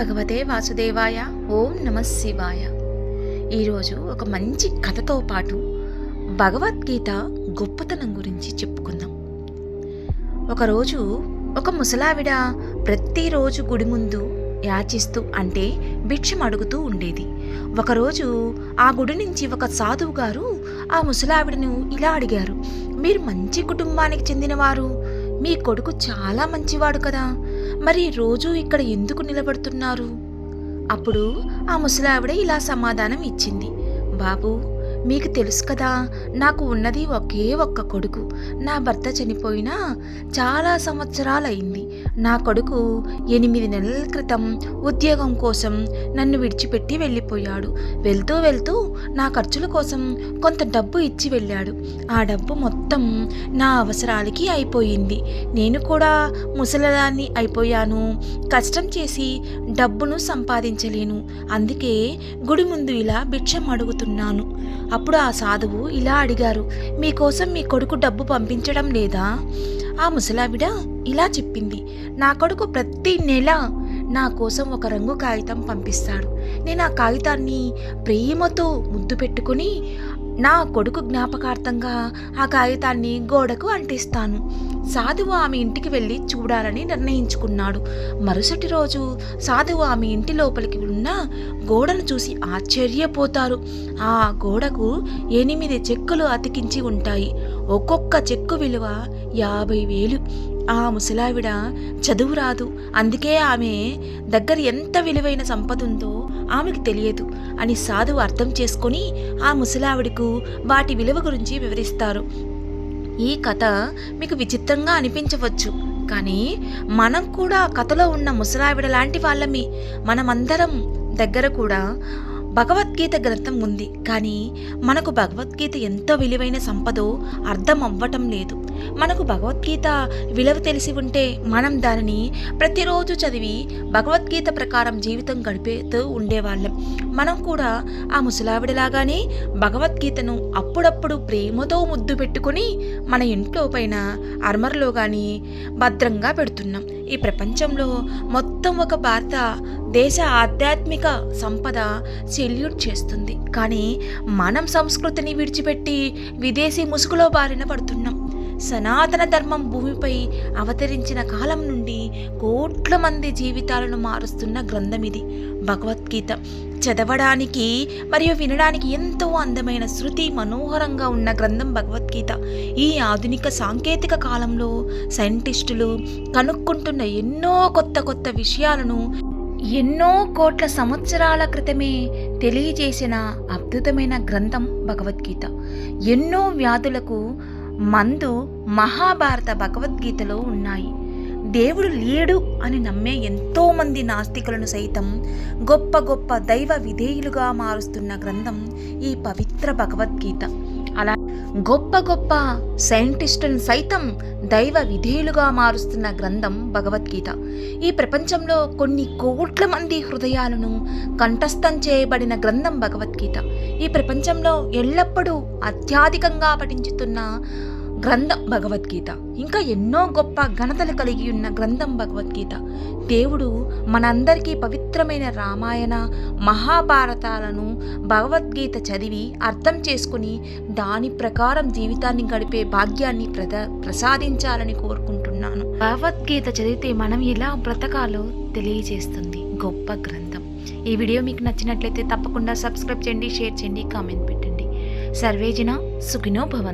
భగవతే వాసుదేవాయ. ఓం నమః శివాయ. ఈరోజు ఒక మంచి కథతో పాటు భగవద్గీత గొప్పతనం గురించి చెప్పుకుందాం. ఒకరోజు ఒక ముసలావిడ ప్రతిరోజు గుడి ముందు యాచిస్తూ అంటే భిక్షం అడుగుతూ ఉండేది. ఒకరోజు ఆ గుడి నుంచి ఒక సాధువు గారు ఆ ముసలావిడను ఇలా అడిగారు, మీరు మంచి కుటుంబానికి చెందినవారు, మీ కొడుకు చాలా మంచివాడు కదా, మరి రోజు ఇక్కడ ఎందుకు నిలబడుతున్నారు? అప్పుడు ఆ ముసలావిడ ఇలా సమాధానం ఇచ్చింది, బాబు మీకు తెలుసు కదా, నాకు ఉన్నది ఒకే ఒక్క కొడుకు. నా భర్త చనిపోయినా చాలా సంవత్సరాలైంది. నా కొడుకు 8 నెలల క్రితం ఉద్యోగం కోసం నన్ను విడిచిపెట్టి వెళ్ళిపోయాడు. వెళ్తూ వెళ్తూ నా ఖర్చుల కోసం కొంత డబ్బు ఇచ్చి వెళ్ళాడు. ఆ డబ్బు మొత్తం నా అవసరాలకి అయిపోయింది. నేను కూడా ముసలిదాన్ని అయిపోయాను. కష్టం చేసి డబ్బును సంపాదించలేను. అందుకే గుడి ముందు ఇలా భిక్షం అడుగుతున్నాను. అప్పుడు ఆ సాధువు ఇలా అడిగారు, మీకోసం మీ కొడుకు డబ్బు పంపించడం లేదా? ఆ ముసలావిడ ఇలా చెప్పింది, నా కొడుకు ప్రతి నెల నా కోసం ఒక రంగు కాగితం పంపిస్తాడు. నేను ఆ కాగితాన్ని ప్రేమతో ముద్దు పెట్టుకుని నా కొడుకు జ్ఞాపకార్థంగా ఆ కాగితాన్ని గోడకు అంటిస్తాను. సాధువు ఆమె ఇంటికి వెళ్ళి చూడాలని నిర్ణయించుకున్నాడు. మరుసటి రోజు సాధువు ఆమె ఇంటి లోపలికి ఉన్న గోడను చూసి ఆశ్చర్యపోతారు. ఆ గోడకు 8 చెక్కులు అతికించి ఉంటాయి. ఒక్కొక్క చెక్కు విలువ 50,000. ఆ ముసలావిడ చదువు రాదు, అందుకే ఆమె దగ్గర ఎంత విలువైన సంపద ఉందో ఆమెకు తెలియదు అని సాధువు అర్థం చేసుకొని ఆ ముసలావిడకు వాటి విలువ గురించి వివరిస్తారు. ఈ కథ మీకు విచిత్రంగా అనిపించవచ్చు, కానీ మనం కూడా కథలో ఉన్న ముసలావిడ లాంటి వాళ్ళమి. మనమందరం దగ్గర కూడా భగవద్గీత గ్రంథం ఉంది, కానీ మనకు భగవద్గీత ఎంత విలువైన సంపదో అర్థం అవ్వటం లేదు. మనకు భగవద్గీత విలువ తెలిసి ఉంటే మనం దానిని ప్రతిరోజు చదివి భగవద్గీత ప్రకారం జీవితం గడిపేస్తూ ఉండేవాళ్ళం. మనం కూడా ఆ ముసలావిడలాగానే భగవద్గీతను అప్పుడప్పుడు ప్రేమతో ముద్దు పెట్టుకుని మన ఇంట్లో పైన అర్మర్లో కానీ భద్రంగా పెడుతున్నాం. ఈ ప్రపంచంలో మొత్తం ఒక భారత దేశ ఆధ్యాత్మిక సంపద సెల్యూట్ చేస్తుంది, కానీ మనం సంస్కృతిని విడిచిపెట్టి విదేశీ ముసుగులో బారిన పడుతున్నాం. సనాతన ధర్మం భూమిపై అవతరించిన కాలం నుండి కోట్ల మంది జీవితాలను మారుస్తున్న గ్రంథం ఇది భగవద్గీత. చదవడానికి మరియు వినడానికి ఎంతో అందమైన శృతి మనోహరంగా ఉన్న గ్రంథం భగవద్గీత. ఈ ఆధునిక సాంకేతిక కాలంలో సైంటిస్టులు కనుక్కుంటున్న ఎన్నో కొత్త విషయాలను ఎన్నో కోట్ల సంవత్సరాల క్రితమే తెలియజేసిన అద్భుతమైన గ్రంథం భగవద్గీత. ఎన్నో వ్యాధులకు మందు మహాభారత భగవద్గీతలో ఉన్నాయి. దేవుడు లేడు అని నమ్మే ఎంతో మంది నాస్తికులను సైతం గొప్ప దైవ విధేయులుగా మారుస్తున్న గ్రంథం ఈ పవిత్ర భగవద్గీత. అలా గొప్ప సైంటిస్టులను సైతం దైవ విధేయులుగా మారుస్తున్న గ్రంథం భగవద్గీత. ఈ ప్రపంచంలో కొన్ని కోట్ల మంది హృదయాలను కంఠస్థం చేయబడిన గ్రంథం భగవద్గీత. ఈ ప్రపంచంలో ఎల్లప్పుడూ అత్యధికంగా పఠించుతున్న గ్రంథం భగవద్గీత. ఇంకా ఎన్నో గొప్ప ఘనతలు కలిగి ఉన్న గ్రంథం భగవద్గీత. దేవుడు మనందరికీ పవిత్రమైన రామాయణ మహాభారతాలను భగవద్గీత చదివి అర్థం చేసుకుని దాని ప్రకారం జీవితాన్ని గడిపే భాగ్యాన్ని ప్రసాదించాలని కోరుకుంటున్నాను. భగవద్గీత చదివితే మనం ఎలా బ్రతకాలో తెలియజేస్తుంది గొప్ప గ్రంథం. ఈ వీడియో మీకు నచ్చినట్లయితే తప్పకుండా సబ్స్క్రైబ్ చేయండి, షేర్ చేయండి, కామెంట్ పెట్టండి. సర్వేజన సుఖినో భవంతు.